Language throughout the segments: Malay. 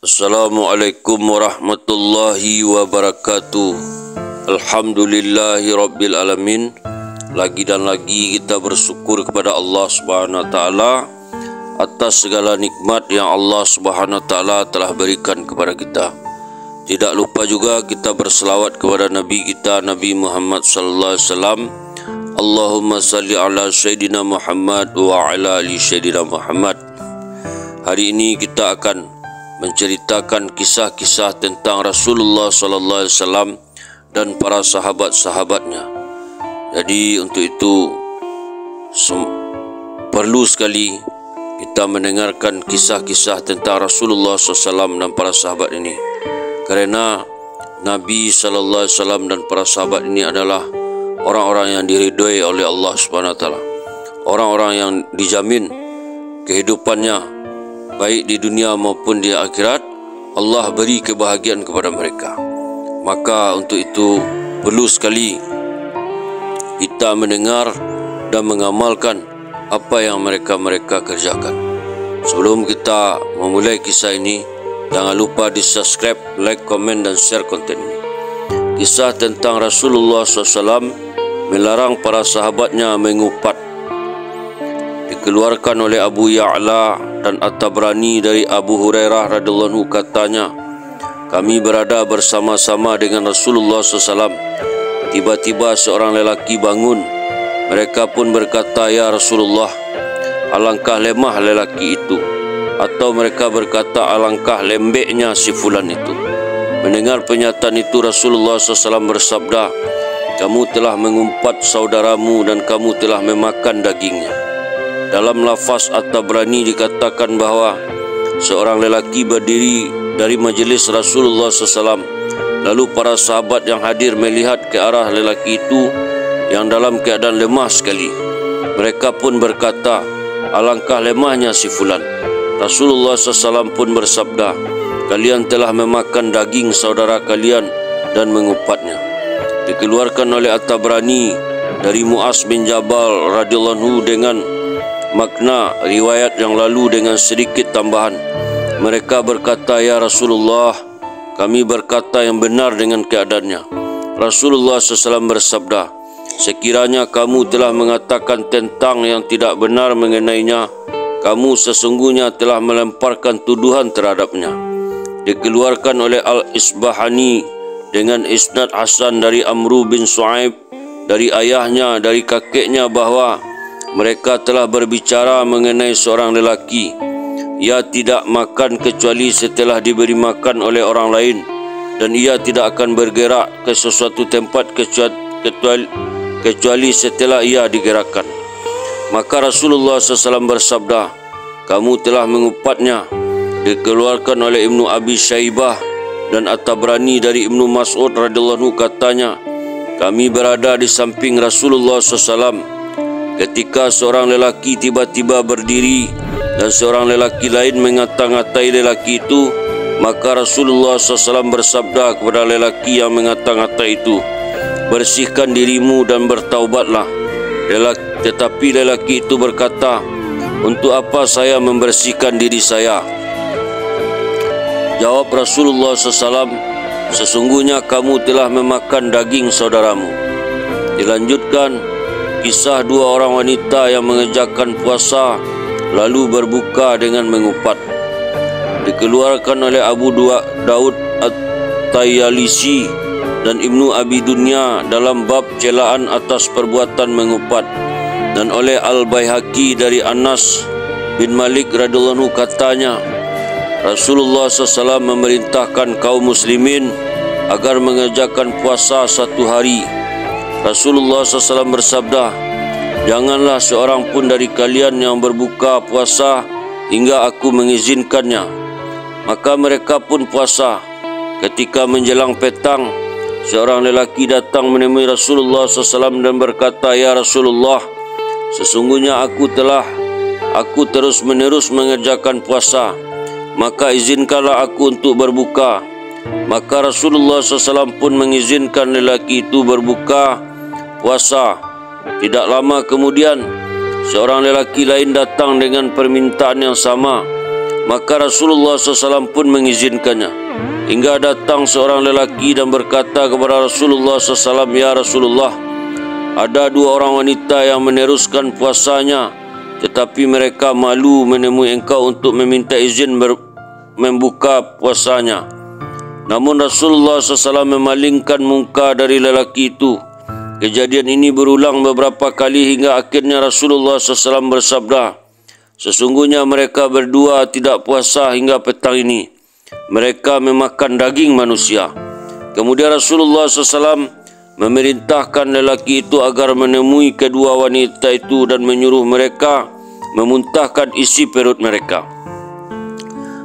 Assalamualaikum warahmatullahi wabarakatuh. Alhamdulillahi rabbil alamin. Lagi dan lagi kita bersyukur kepada Allah Subhanahu wa taala atas segala nikmat yang Allah Subhanahu wa taala telah berikan kepada kita. Tidak lupa juga kita berselawat kepada Nabi kita, Nabi Muhammad sallallahu alaihi wasallam. Allahumma salli ala Sayyidina Muhammad wa ala ali Sayyidina Muhammad. Hari ini kita akan menceritakan kisah-kisah tentang Rasulullah sallallahu alaihi wasallam dan para sahabat-sahabatnya. Jadi untuk itu perlu sekali kita mendengarkan kisah-kisah tentang Rasulullah sallallahu alaihi wasallam dan para sahabat ini. Kerana Nabi sallallahu alaihi wasallam dan para sahabat ini adalah orang-orang yang diridhoi oleh Allah Subhanahu wa taala. Orang-orang yang dijamin kehidupannya baik di dunia maupun di akhirat, Allah beri kebahagiaan kepada mereka. Maka untuk itu perlu sekali kita mendengar dan mengamalkan apa yang mereka kerjakan. Sebelum kita memulai kisah ini, jangan lupa di subscribe, like, komen dan share konten ini. Kisah tentang Rasulullah SAW melarang para sahabatnya mengupat. Dikeluarkan oleh Abu Ya'la dan At-Tabrani dari Abu Hurairah radhiyallahu anhu, katanya, kami berada bersama-sama dengan Rasulullah SAW. Tiba-tiba seorang lelaki bangun. Mereka pun berkata, ya Rasulullah, alangkah lemah lelaki itu. Atau mereka berkata, alangkah lembeknya si fulan itu. Mendengar pernyataan itu, Rasulullah SAW bersabda, kamu telah mengumpat saudaramu dan kamu telah memakan dagingnya. Dalam lafaz At-Tabrani dikatakan bahawa seorang lelaki berdiri dari majlis Rasulullah SAW. Lalu para sahabat yang hadir melihat ke arah lelaki itu yang dalam keadaan lemah sekali. Mereka pun berkata, alangkah lemahnya si fulan. Rasulullah SAW pun bersabda, kalian telah memakan daging saudara kalian dan mengupatnya. Dikeluarkan oleh At-Tabrani dari Mu'az bin Jabal radhiyallahu anhu dengan makna riwayat yang lalu dengan sedikit tambahan. Mereka berkata, ya Rasulullah, kami berkata yang benar dengan keadaannya. Rasulullah SAW bersabda, sekiranya kamu telah mengatakan tentang yang tidak benar mengenainya, kamu sesungguhnya telah melemparkan tuduhan terhadapnya. Dikeluarkan oleh Al-Isbahani dengan isnad Hasan dari Amru bin Su'aib dari ayahnya, dari kakeknya, bahawa mereka telah berbicara mengenai seorang lelaki. Ia tidak makan kecuali setelah diberi makan oleh orang lain, dan ia tidak akan bergerak ke sesuatu tempat kecuali setelah ia digerakkan. Maka Rasulullah SAW bersabda, kamu telah mengupatnya. Dikeluarkan oleh Ibnu Abi Syaibah dan At-Tabrani dari Ibnu Mas'ud radhiyallahu anhu, katanya, kami berada di samping Rasulullah SAW ketika seorang lelaki tiba-tiba berdiri dan seorang lelaki lain mengata-ngatai lelaki itu. Maka Rasulullah SAW bersabda kepada lelaki yang mengata-ngatai itu, bersihkan dirimu dan bertaubatlah. Tetapi lelaki itu berkata, untuk apa saya membersihkan diri saya? Jawab Rasulullah SAW, sesungguhnya kamu telah memakan daging saudaramu. Dilanjutkan kisah dua orang wanita yang mengerjakan puasa lalu berbuka dengan mengupat. Dikeluarkan oleh Abu Daud At-Tayalisi dan Ibnu Abi Dunya dalam bab celaan atas perbuatan mengupat, dan oleh Al-Baihaqi dari Anas bin Malik radhiyallahu anhu, katanya, Rasulullah SAW memerintahkan kaum muslimin agar mengerjakan puasa satu hari. Rasulullah SAW bersabda, janganlah seorang pun dari kalian yang berbuka puasa hingga aku mengizinkannya. Maka mereka pun puasa. Ketika menjelang petang, seorang lelaki datang menemui Rasulullah SAW dan berkata, ya Rasulullah, sesungguhnya aku terus-menerus mengerjakan puasa, maka izinkanlah aku untuk berbuka. Maka Rasulullah SAW pun mengizinkan lelaki itu berbuka puasa. Tidak lama kemudian, seorang lelaki lain datang dengan permintaan yang sama. Maka Rasulullah SAW pun mengizinkannya. Hingga datang seorang lelaki dan berkata kepada Rasulullah SAW, "Ya Rasulullah, ada dua orang wanita yang meneruskan puasanya, tetapi mereka malu menemui engkau untuk meminta izin membuka puasanya." Namun Rasulullah SAW memalingkan muka dari lelaki itu. Kejadian ini berulang beberapa kali hingga akhirnya Rasulullah SAW bersabda, "Sesungguhnya mereka berdua tidak puasa hingga petang ini. Mereka memakan daging manusia." Kemudian Rasulullah SAW memerintahkan lelaki itu agar menemui kedua wanita itu dan menyuruh mereka memuntahkan isi perut mereka.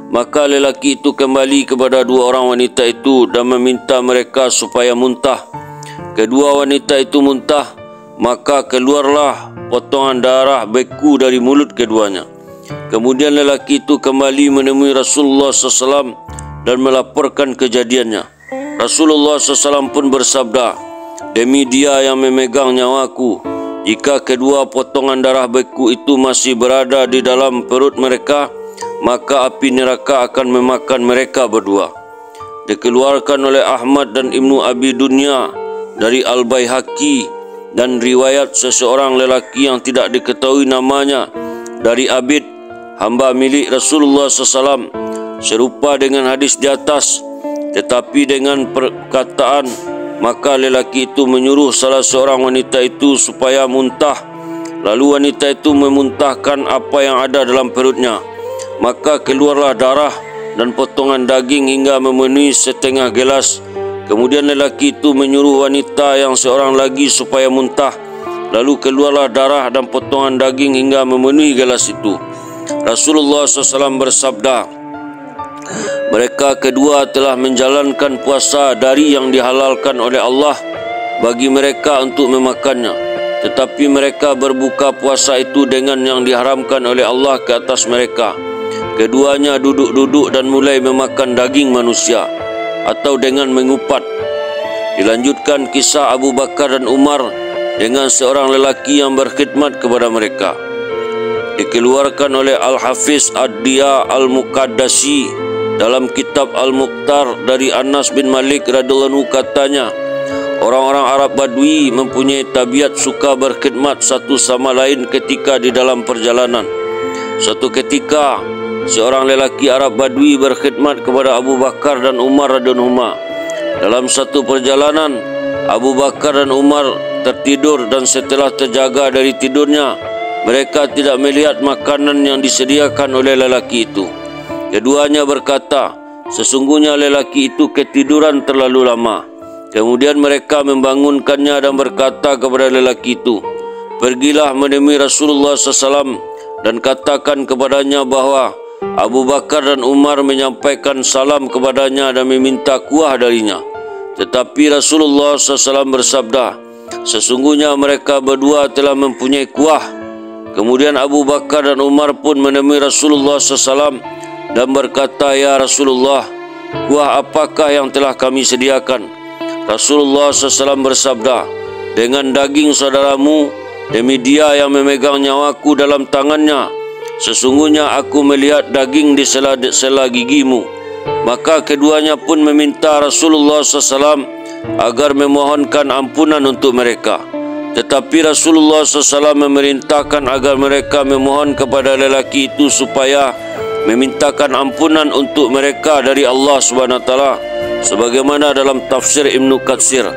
Maka lelaki itu kembali kepada dua orang wanita itu dan meminta mereka supaya muntah. Kedua wanita itu muntah, maka keluarlah potongan darah beku dari mulut keduanya. Kemudian lelaki itu kembali menemui Rasulullah SAW dan melaporkan kejadiannya. Rasulullah SAW pun bersabda, "Demi Dia yang memegang nyawaku, jika kedua potongan darah beku itu masih berada di dalam perut mereka, maka api neraka akan memakan mereka berdua." Dikeluarkan oleh Ahmad dan Ibnu Abi Dunya dari Al-Baihaqi dan riwayat seseorang lelaki yang tidak diketahui namanya dari Abid, hamba milik Rasulullah SAW, serupa dengan hadis di atas, tetapi dengan perkataan, maka lelaki itu menyuruh salah seorang wanita itu supaya muntah. Lalu wanita itu memuntahkan apa yang ada dalam perutnya. Maka keluarlah darah dan potongan daging hingga memenuhi setengah gelas. Kemudian lelaki itu menyuruh wanita yang seorang lagi supaya muntah. Lalu keluarlah darah dan potongan daging hingga memenuhi gelas itu. Rasulullah SAW bersabda, "Mereka kedua telah menjalankan puasa dari yang dihalalkan oleh Allah bagi mereka untuk memakannya. Tetapi mereka berbuka puasa itu dengan yang diharamkan oleh Allah ke atas mereka. Keduanya duduk-duduk dan mulai memakan daging manusia atau dengan mengupat." Dilanjutkan kisah Abu Bakar dan Umar dengan seorang lelaki yang berkhidmat kepada mereka. Dikeluarkan oleh Al-Hafiz Ad-Diya Al-Muqaddasi dalam kitab Al-Muqtar dari Anas bin Malik radhiyallahu katanya, orang-orang Arab Badui mempunyai tabiat suka berkhidmat satu sama lain ketika di dalam perjalanan. Suatu ketika, seorang lelaki Arab Badui berkhidmat kepada Abu Bakar dan Umar radhiyallahu anhu. Dalam satu perjalanan, Abu Bakar dan Umar tertidur dan setelah terjaga dari tidurnya, mereka tidak melihat makanan yang disediakan oleh lelaki itu. Keduanya berkata, "Sesungguhnya lelaki itu ketiduran terlalu lama." Kemudian mereka membangunkannya dan berkata kepada lelaki itu, "Pergilah menemui Rasulullah SAW dan katakan kepadanya bahwa Abu Bakar dan Umar menyampaikan salam kepadanya dan meminta kuah darinya." Tetapi Rasulullah SAW bersabda, "Sesungguhnya mereka berdua telah mempunyai kuah." Kemudian Abu Bakar dan Umar pun menemui Rasulullah SAW dan berkata, "Ya Rasulullah, kuah apakah yang telah kami sediakan?" Rasulullah SAW bersabda, "Dengan daging saudaramu, demi Dia yang memegang nyawaku dalam tangannya, sesungguhnya aku melihat daging di sela-sela gigimu." Maka keduanya pun meminta Rasulullah SAW agar memohonkan ampunan untuk mereka. Tetapi Rasulullah SAW memerintahkan agar mereka memohon kepada lelaki itu supaya memintakan ampunan untuk mereka dari Allah SWT, sebagaimana dalam tafsir Ibnu Katsir.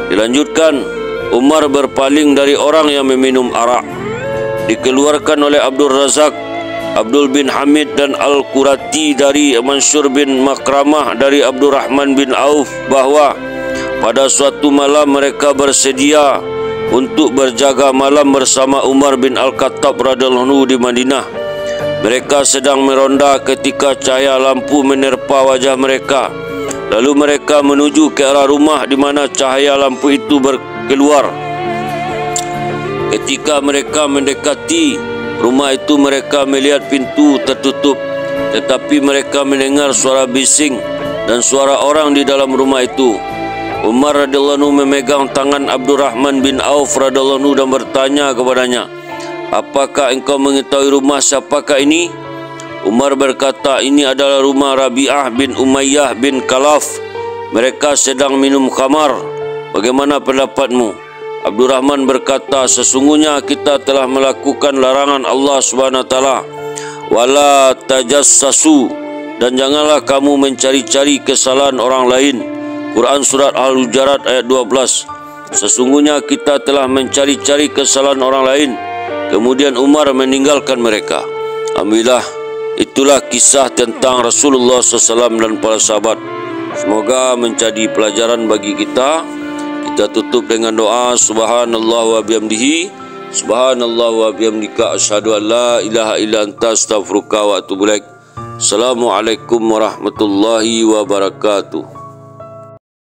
Dilanjutkan, Umar berpaling dari orang yang meminum arak. Dikeluarkan oleh Abdul Razak, Abdul bin Hamid dan Al-Qurati dari Mansur bin Makramah dari Abdurrahman bin Auf bahwa pada suatu malam mereka bersedia untuk berjaga malam bersama Umar bin Al-Khattab radhiyallahu anhu di Madinah. Mereka sedang meronda ketika cahaya lampu menerpa wajah mereka. Lalu mereka menuju ke arah rumah di mana cahaya lampu itu keluar. Ketika mereka mendekati rumah itu, mereka melihat pintu tertutup, tetapi mereka mendengar suara bising dan suara orang di dalam rumah itu. Umar radhiyallahu anhu memegang tangan Abdurrahman bin Auf radhiyallahu anhu dan bertanya kepadanya, "Apakah engkau mengetahui rumah siapakah ini?" Umar berkata, ini adalah rumah Rabi'ah bin Umayyah bin Kalaf. Mereka sedang minum khamar. Bagaimana pendapatmu? Abdurrahman berkata, sesungguhnya kita telah melakukan larangan Allah SWT. Wala tajassasu, dan janganlah kamu mencari-cari kesalahan orang lain. Quran Surat Al-Hujurat ayat 12. Sesungguhnya kita telah mencari-cari kesalahan orang lain, kemudian Umar meninggalkan mereka. Alhamdulillah, itulah kisah tentang Rasulullah SAW dan para sahabat. Semoga menjadi pelajaran bagi kita. Kita tutup dengan doa. Subhanallah wa bihamdihi, subhanallah wa bihamdika, asyhadu an la ilaha illa anta, astaghfiruka wa atubu ilaik. Assalamualaikum warahmatullahi wabarakatuh.